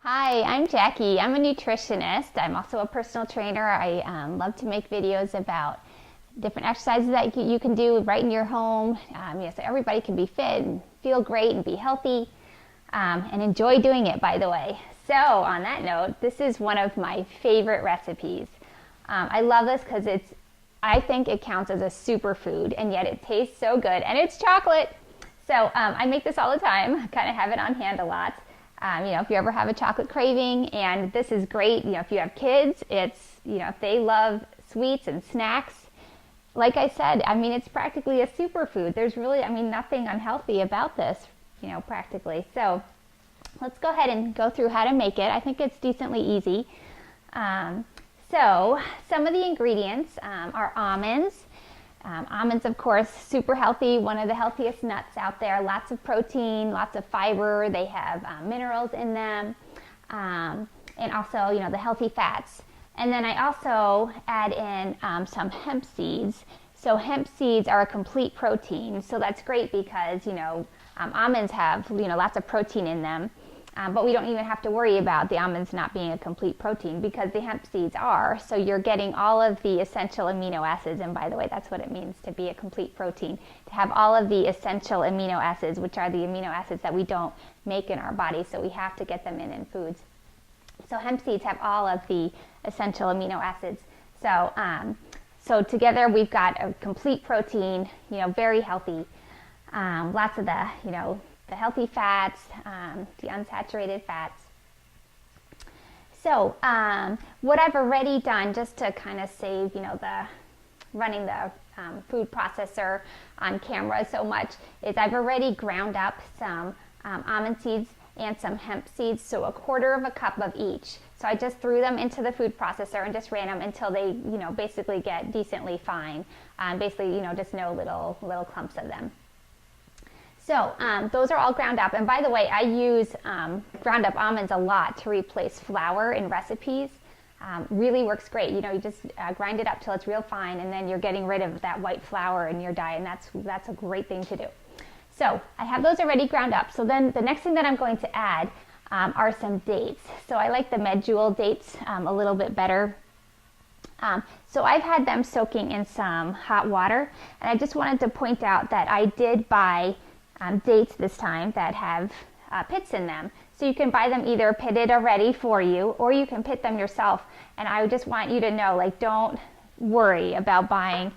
Hi, I'm Jackie. I'm a nutritionist. I'm also a personal trainer. I love to make videos about different exercises that you can do right in your home, so everybody can be fit and feel great and be healthy and enjoy doing it, by the way. So on that note, this is one of my favorite recipes. I love this because I think it counts as a superfood, and yet it tastes so good, and it's chocolate. So I make this all the time. I kind of have it on hand a lot. If you ever have a chocolate craving, and this is great, if you have kids, if they love sweets and snacks, like I said, it's practically a superfood. There's really, nothing unhealthy about this, practically. So let's go ahead and go through how to make it. I think it's decently easy. So some of the ingredients are almonds. Almonds, of course, super healthy, one of the healthiest nuts out there. Lots of protein, lots of fiber. They have minerals in them, and also, the healthy fats. And then I also add in some hemp seeds. So hemp seeds are a complete protein. So that's great because, almonds have, lots of protein in them. But we don't even have to worry about the almonds not being a complete protein because the hemp seeds are. So you're getting all of the essential amino acids. And by the way, that's what it means to be a complete protein. To have all of the essential amino acids, which are the amino acids that we don't make in our body. So we have to get them in foods. So hemp seeds have all of the essential amino acids. So together we've got a complete protein, very healthy. Lots of the healthy fats, the unsaturated fats. So what I've already done, just to kind of save, running the food processor on camera so much, is I've already ground up some almond seeds and some hemp seeds, so 1/4 cup of each. So I just threw them into the food processor and just ran them until they, basically get decently fine. Basically, just no little clumps of them. So those are all ground up. And by the way, I use ground up almonds a lot to replace flour in recipes. Really works great. You just grind it up till it's real fine, and then you're getting rid of that white flour in your diet, and that's a great thing to do. So I have those already ground up. So then the next thing that I'm going to add are some dates. So I like the medjool dates a little bit better. So I've had them soaking in some hot water, and I just wanted to point out that I did buy dates this time that have pits in them. So you can buy them either pitted already for you, or you can pit them yourself. And I just want you to know, don't worry about buying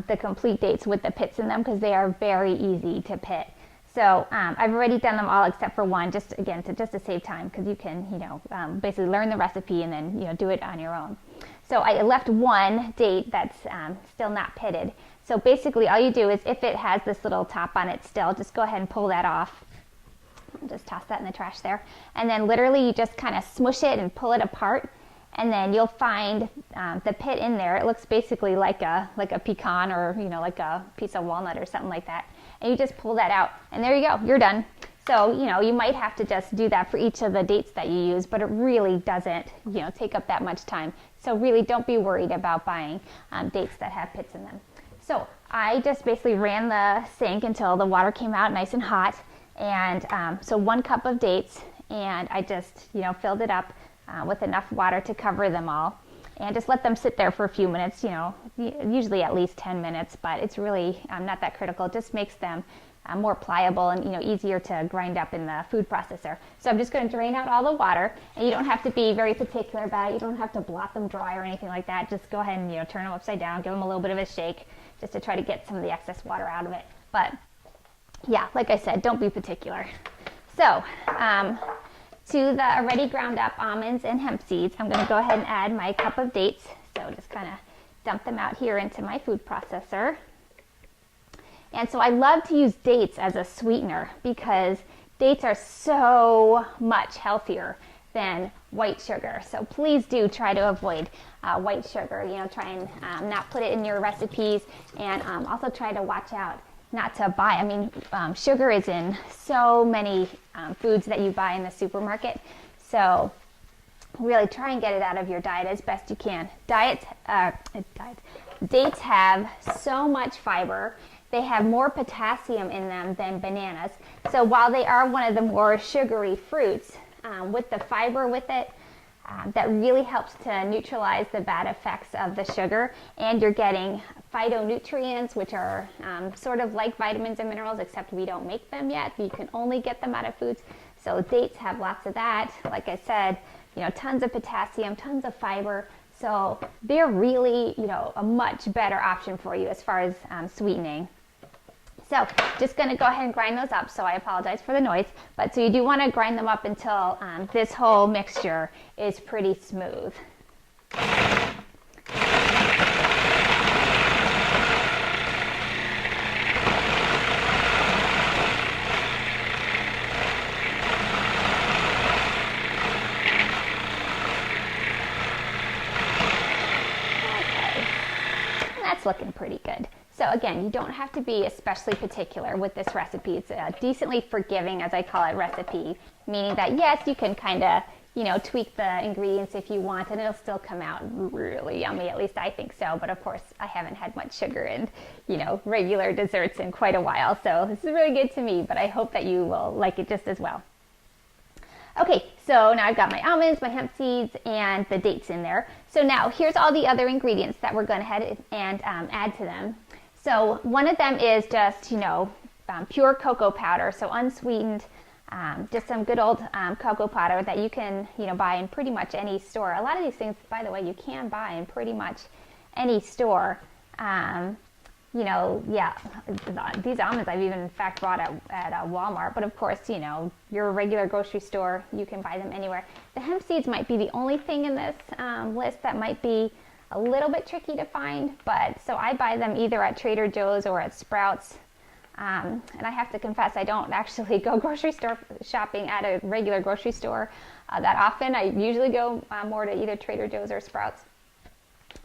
the complete dates with the pits in them, because they are very easy to pit. So I've already done them all except for one, just to save time, because you can basically learn the recipe and then do it on your own. So I left one date that's still not pitted. So basically all you do is, if it has this little top on it still, just go ahead and pull that off. I'll just toss that in the trash there. And then literally you just kind of smush it and pull it apart. And then you'll find the pit in there. It looks basically like a pecan, or like a piece of walnut or something like that. And you just pull that out, and there you go, you're done. So you might have to just do that for each of the dates that you use, but it really doesn't take up that much time. So really don't be worried about buying dates that have pits in them. So I just basically ran the sink until the water came out nice and hot, and so 1 cup of dates, and I just filled it up with enough water to cover them all, and just let them sit there for a few minutes, usually at least 10 minutes, but it's really not that critical. It just makes them more pliable and easier to grind up in the food processor. So I'm just going to drain out all the water, and you don't have to be very particular about it. You don't have to blot them dry or anything like that. Just go ahead and turn them upside down, give them a little bit of a shake, just to try to get some of the excess water out of it. But yeah, like I said, don't be particular. So to the already ground up almonds and hemp seeds, I'm going to go ahead and add my cup of dates. So just kind of dump them out here into my food processor. And so I love to use dates as a sweetener, because dates are so much healthier than white sugar. So please do try to avoid white sugar. Try and not put it in your recipes, and also try to watch out not to buy. Sugar is in so many foods that you buy in the supermarket. So really try and get it out of your diet as best you can. Dates have so much fiber. They have more potassium in them than bananas. So while they are one of the more sugary fruits, with the fiber with it. That really helps to neutralize the bad effects of the sugar, and you're getting phytonutrients, which are sort of like vitamins and minerals, except we don't make them yet. You can only get them out of foods. So dates have lots of that. Like I said, tons of potassium, tons of fiber. So they're really, a much better option for you as far as sweetening. So just going to go ahead and grind those up. So I apologize for the noise, but so you do want to grind them up until this whole mixture is pretty smooth. That's looking pretty good. So again, you don't have to be especially particular with this recipe. It's a decently forgiving, as I call it, recipe, meaning that yes, you can kind of, tweak the ingredients if you want, and it'll still come out really yummy. At least I think so. But of course, I haven't had much sugar in, regular desserts in quite a while. So this is really good to me, but I hope that you will like it just as well. Okay, so now I've got my almonds, my hemp seeds, and the dates in there. So now here's all the other ingredients that we're going ahead and add to them. So one of them is just, pure cocoa powder, so unsweetened, just some good old cocoa powder that you can, buy in pretty much any store. A lot of these things, by the way, you can buy in pretty much any store. These almonds I've even in fact bought at Walmart, but of course, your regular grocery store, you can buy them anywhere. The hemp seeds might be the only thing in this list that might be a little bit tricky to find, but so I buy them either at Trader Joe's or at Sprouts. And I have to confess, I don't actually go grocery store shopping at a regular grocery store that often. I usually go more to either Trader Joe's or Sprouts.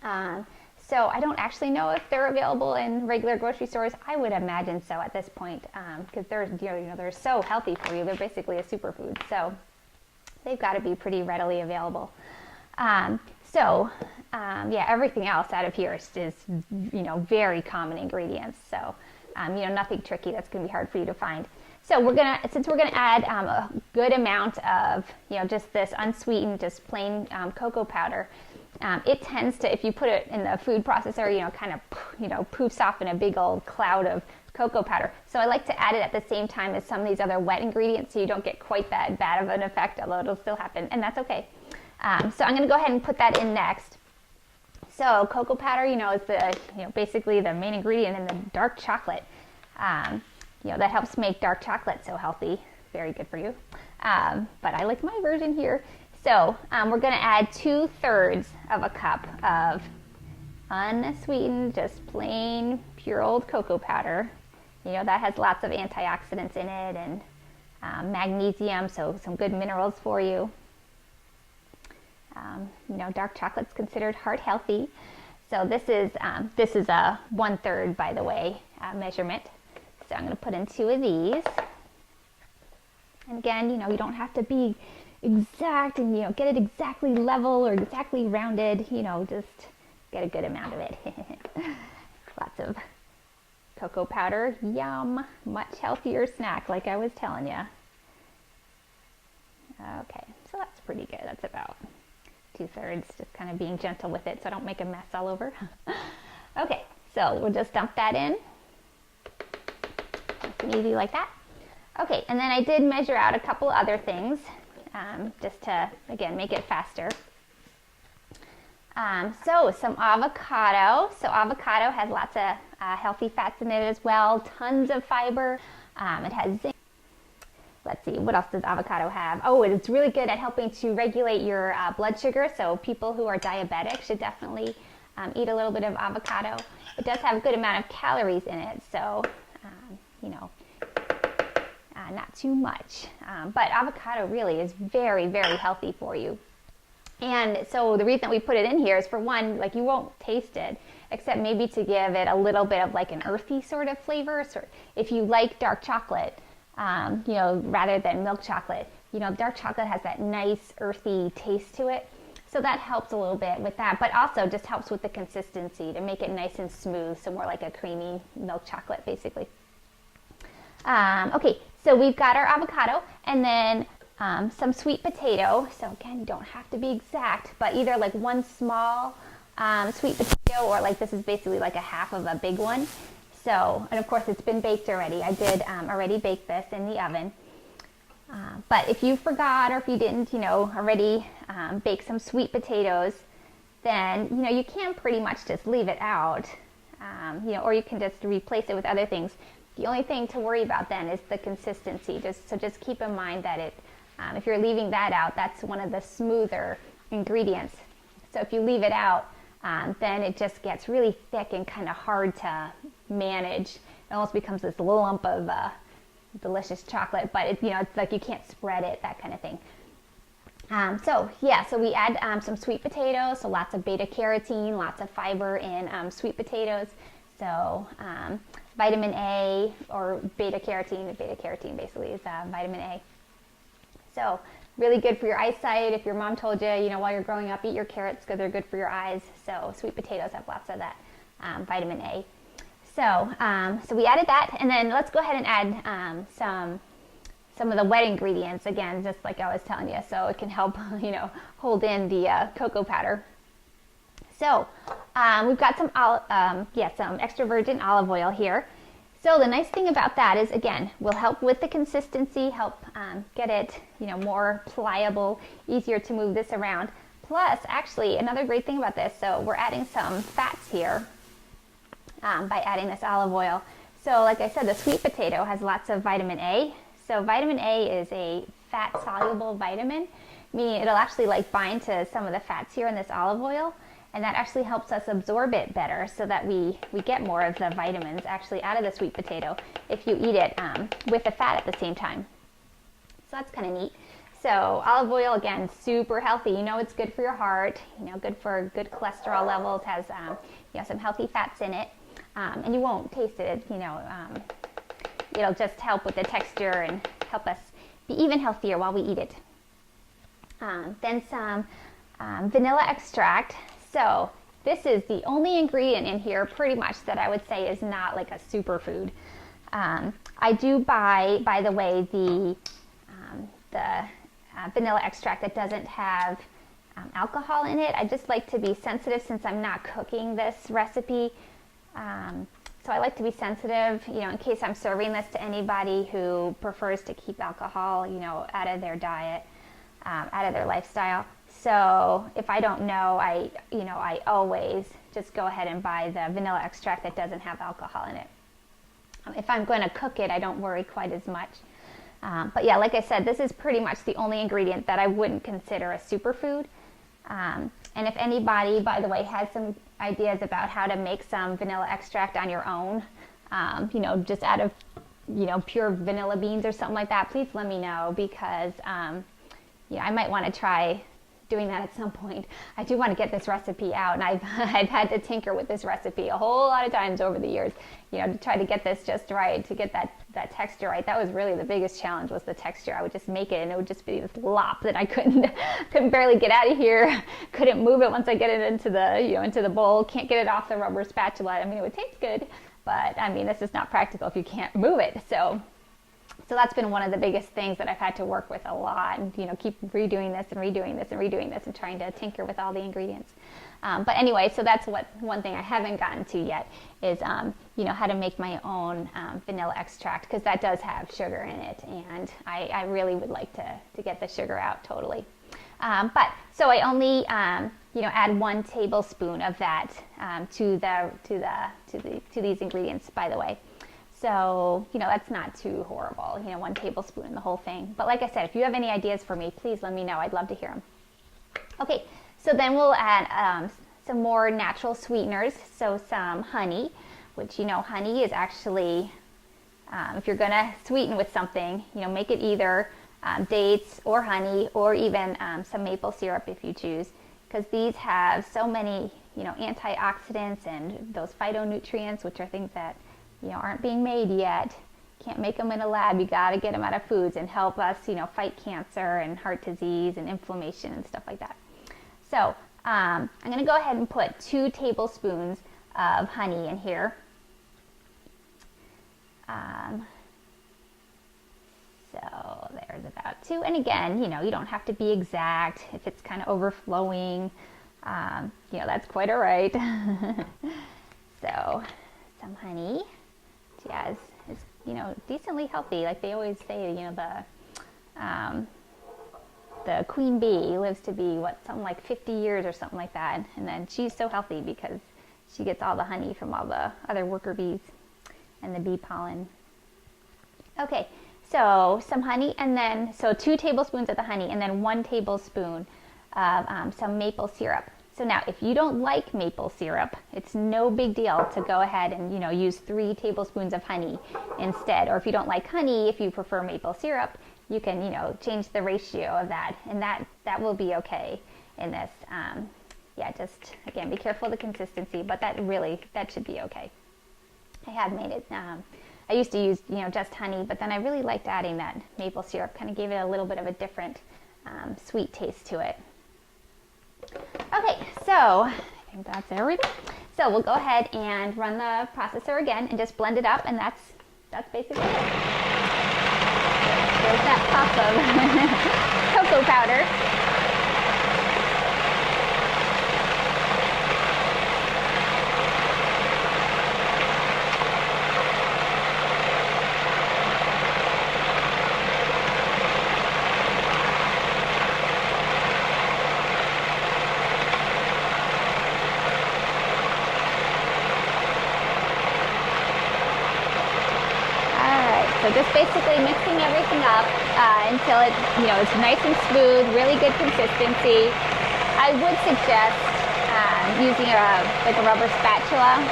So I don't actually know if they're available in regular grocery stores. I would imagine so at this point, because they're so healthy for you. They're basically a superfood, so they've got to be pretty readily available. Everything else out of here is very common ingredients. So, nothing tricky that's going to be hard for you to find. So since we're gonna add a good amount of, just this unsweetened, just plain cocoa powder, it tends to, if you put it in the food processor, kind of, poofs off in a big old cloud of cocoa powder. So I like to add it at the same time as some of these other wet ingredients, so you don't get quite that bad of an effect, although it'll still happen, and that's okay. So I'm going to go ahead and put that in next. So cocoa powder, is the, basically the main ingredient in the dark chocolate. That helps make dark chocolate so healthy. Very good for you. But I like my version here. So we're going to add 2/3 of a cup of unsweetened, just plain, pure old cocoa powder. That has lots of antioxidants in it and magnesium, so some good minerals for you. Dark chocolate's considered heart healthy. So this is a 1/3, by the way, measurement. So I'm going to put in 2 of these. And again, you don't have to be exact and, get it exactly level or exactly rounded, just get a good amount of it. Lots of cocoa powder. Yum. Much healthier snack, like I was telling you. Okay, so that's pretty good. That's about 2/3, just kind of being gentle with it so I don't make a mess all over. Okay, so we'll just dump that in. Nice and easy like that. Okay, and then I did measure out a couple other things, just to, again, make it faster. So some avocado. So avocado has lots of healthy fats in it as well, tons of fiber. It has zinc. Let's see, what else does avocado have? Oh, it's really good at helping to regulate your blood sugar. So people who are diabetic should definitely eat a little bit of avocado. It does have a good amount of calories in it, so, not too much. But avocado really is very, very healthy for you. And so the reason that we put it in here is, for one, like, you won't taste it, except maybe to give it a little bit of like an earthy sort of flavor. So if you like dark chocolate, rather than milk chocolate, dark chocolate has that nice earthy taste to it. So that helps a little bit with that, but also just helps with the consistency to make it nice and smooth. So more like a creamy milk chocolate, basically. Okay, so we've got our avocado, and then some sweet potato. So again, you don't have to be exact, but either like one small sweet potato, or like this is basically like a half of a big one. So, and of course it's been baked already. I did already bake this in the oven. But if you forgot, or if you didn't, already bake some sweet potatoes, then, you can pretty much just leave it out, or you can just replace it with other things. The only thing to worry about then is the consistency. Just keep in mind that if you're leaving that out, that's one of the smoother ingredients. So if you leave it out, then it just gets really thick and kind of hard to manage. It almost becomes this lump of delicious chocolate, but it's like you can't spread it, that kind of thing. So we add some sweet potatoes, so lots of beta carotene, lots of fiber in sweet potatoes. So vitamin A, or beta carotene basically is vitamin A. So really good for your eyesight. If your mom told you, while you're growing up, eat your carrots because they're good for your eyes. So sweet potatoes have lots of that vitamin A. So we added that, and then let's go ahead and add some of the wet ingredients again, just like I was telling you, so it can help hold in the cocoa powder. So we've got some extra virgin olive oil here. So the nice thing about that is, again, will help with the consistency, help get it more pliable, easier to move this around. Plus, actually, another great thing about this, so we're adding some fats here by adding this olive oil. So like I said, the sweet potato has lots of vitamin A. So vitamin A is a fat-soluble vitamin, meaning it'll actually bind to some of the fats here in this olive oil, and that actually helps us absorb it better, so that we get more of the vitamins actually out of the sweet potato if you eat it with the fat at the same time. So that's kind of neat. So olive oil, again, super healthy. It's good for your heart, good for good cholesterol levels, has some healthy fats in it, and you won't taste it, it'll just help with the texture and help us be even healthier while we eat it. Then some vanilla extract. So this is the only ingredient in here pretty much that I would say is not like a superfood. I do buy, by the way, the vanilla extract that doesn't have alcohol in it. I just like to be sensitive since I'm not cooking this recipe. So I like to be sensitive, in case I'm serving this to anybody who prefers to keep alcohol, out of their diet, out of their lifestyle. So if I don't know, I always just go ahead and buy the vanilla extract that doesn't have alcohol in it. If I'm going to cook it, I don't worry quite as much. But yeah, like I said, this is pretty much the only ingredient that I wouldn't consider a superfood. And if anybody, by the way, has some ideas about how to make some vanilla extract on your own, just out of, pure vanilla beans or something like that, please let me know, because, I might want to try doing that at some point. I do want to get this recipe out, and I've had to tinker with this recipe a whole lot of times over the years, to try to get this just right, to get that texture right. That was really the biggest challenge, was the texture. I would just make it, and it would just be this lop that I couldn't barely get out of here. Couldn't move it once I get it into the bowl. Can't get it off the rubber spatula. I mean, it would taste good, but I mean, this is not practical if you can't move it. So that's been one of the biggest things that I've had to work with a lot, and keep redoing this and redoing this and redoing this and trying to tinker with all the ingredients. But anyway, so that's one thing I haven't gotten to yet is how to make my own vanilla extract, because that does have sugar in it, and I really would like to get the sugar out totally. But so I only add 1 tablespoon of that to these ingredients, by the way. So, that's not too horrible, 1 tablespoon in the whole thing. But like I said, if you have any ideas for me, please let me know. I'd love to hear them. Okay, so then we'll add some more natural sweeteners. So some honey, which, honey is actually, if you're going to sweeten with something, make it either dates or honey, or even some maple syrup if you choose, because these have so many, antioxidants and those phytonutrients, which are things that aren't being made yet. Can't make them in a lab. You got to get them out of foods and help us, fight cancer and heart disease and inflammation and stuff like that. So I'm going to go ahead and put 2 tablespoons of honey in here. So there's about 2. And again, you know, you don't have to be exact. If it's kind of overflowing, you know, that's quite all right. So some honey. Jazz is, you know, decently healthy. Like they always say, you know, the queen bee lives to be something like 50 years or something like that. And then she's so healthy because she gets all the honey from all the other worker bees and the bee pollen. Okay, so some honey, and then, so 2 tablespoons of the honey, and then 1 tablespoon of some maple syrup. So now, if you don't like maple syrup, it's no big deal to go ahead and, you know, use 3 tablespoons of honey instead. Or if you don't like honey, if you prefer maple syrup, you can, you know, change the ratio of that, and that will be okay in this. Yeah, just, again, be careful of the consistency, but that should be okay. I have made it, I used to use, you know, just honey, but then I really liked adding that maple syrup, kind of gave it a little bit of a different sweet taste to it. Okay, so I think that's everything. So we'll go ahead and run the processor again and just blend it up, and that's basically it. There's that pop of cocoa powder. So just basically mixing everything up until it, you know, it's nice and smooth, really good consistency. I would suggest using like a rubber spatula.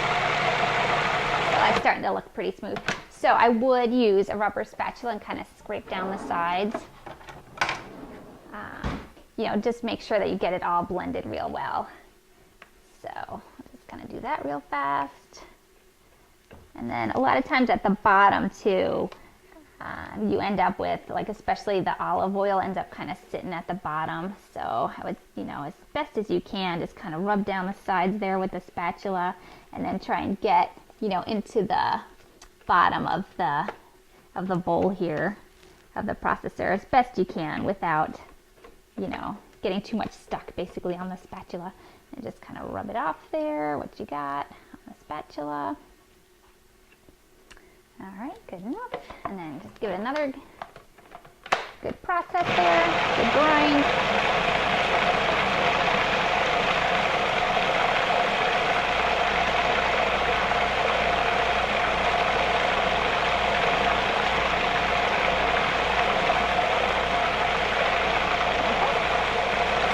So that's starting to look pretty smooth. So I would use a rubber spatula and kind of scrape down the sides. You know, just make sure that you get it all blended real well. So I'll just kind of do that real fast. And then a lot of times at the bottom too, you end up with, like, especially the olive oil ends up kind of sitting at the bottom. So I would, you know, as best as you can, just kind of rub down the sides there with the spatula, and then try and get, you know, into the bottom of the bowl here of the processor as best you can without, you know, getting too much stuck basically on the spatula. And just kind of rub it off there, what you got on the spatula. All right, good enough. And then just give it another good process there, good grind.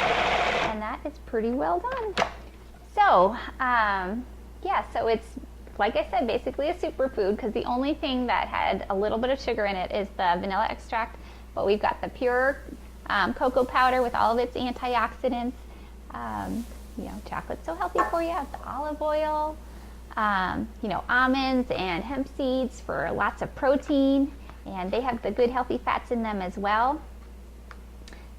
Okay. And that is pretty well done. So, yeah, so it's, like I said, basically a superfood, because the only thing that had a little bit of sugar in it is the vanilla extract, but we've got the pure cocoa powder with all of its antioxidants. You know, chocolate's so healthy for you. The olive oil, you know, almonds and hemp seeds for lots of protein, and they have the good healthy fats in them as well.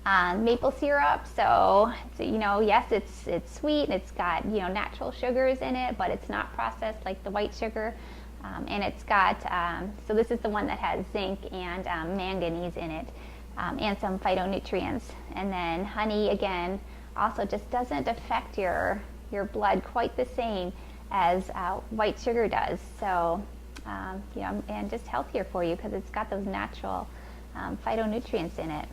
Maple syrup, so you know, yes, it's sweet, it's got, you know, natural sugars in it, but it's not processed like the white sugar, and it's got so this is the one that has zinc and manganese in it, and some phytonutrients. And then honey, again, also just doesn't affect your blood quite the same as white sugar does, so you know, and just healthier for you because it's got those natural phytonutrients in it.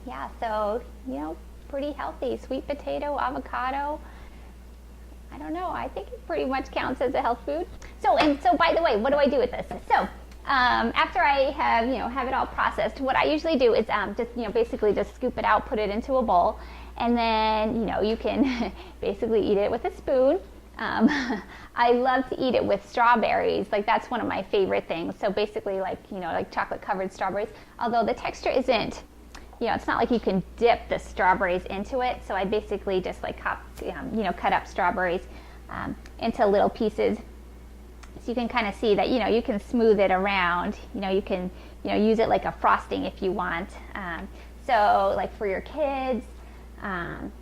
Yeah, so, you know, pretty healthy. Sweet potato, avocado. I don't know. I think it pretty much counts as a health food. So by the way, what do I do with this? So, after I have, you know, have it all processed, what I usually do is just, you know, basically just scoop it out, put it into a bowl, and then, you know, you can basically eat it with a spoon. I love to eat it with strawberries. Like, that's one of my favorite things. So basically, like, you know, like chocolate covered strawberries, although the texture isn't, you know, it's not like you can dip the strawberries into it. So I basically just like you know, cut up strawberries into little pieces. So you can kind of see that, you know, you can smooth it around. You know, you can, you know, use it like a frosting if you want. So like for your kids,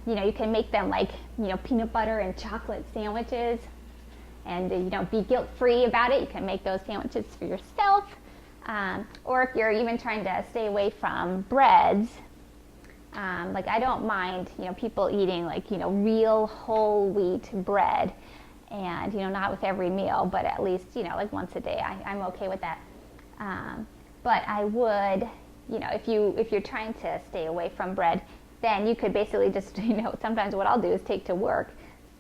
you know, you can make them like, you know, peanut butter and chocolate sandwiches, and, you know, be guilt-free about it. You can make those sandwiches for yourself. Or if you're even trying to stay away from breads, like I don't mind, people eating like, real whole wheat bread, and, not with every meal, but at least, like once a day, I'm okay with that. But I would, if you're trying to stay away from bread, then you could basically just, sometimes what I'll do is take to work,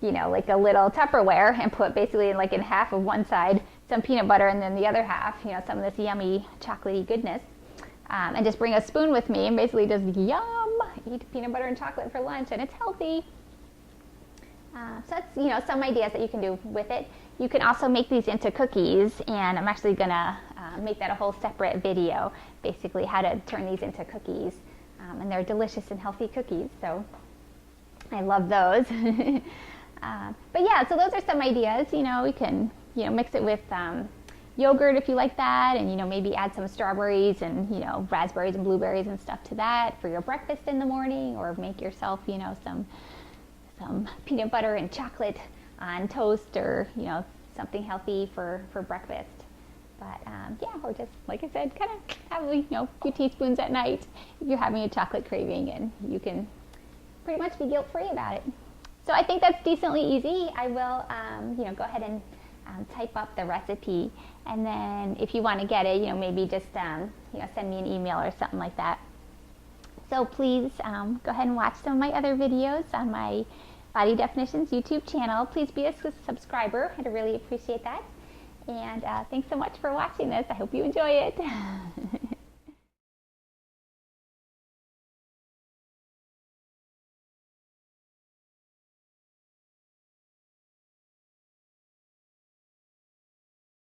like a little Tupperware and put basically like in half of one side some peanut butter and then the other half, some of this yummy chocolatey goodness. And just bring a spoon with me and basically just eat peanut butter and chocolate for lunch, and it's healthy. So that's, some ideas that you can do with it. You can also make these into cookies, and I'm actually gonna make that a whole separate video, basically how to turn these into cookies. And they're delicious and healthy cookies, so I love those. But yeah, so those are some ideas. We can, mix it with yogurt if you like that, and maybe add some strawberries and raspberries and blueberries and stuff to that for your breakfast in the morning, or make yourself some peanut butter and chocolate on toast, or something healthy for breakfast. But yeah, or just like I said, kind of have a few teaspoons at night if you're having a chocolate craving, and you can pretty much be guilt-free about it. So I think that's decently easy. I will go ahead and type up the recipe, and then if you want to get it, maybe just send me an email or something like that. So please go ahead and watch some of my other videos on my Body Definitions YouTube channel. Please be a subscriber. I'd really appreciate that. And thanks so much for watching this. I hope you enjoy it.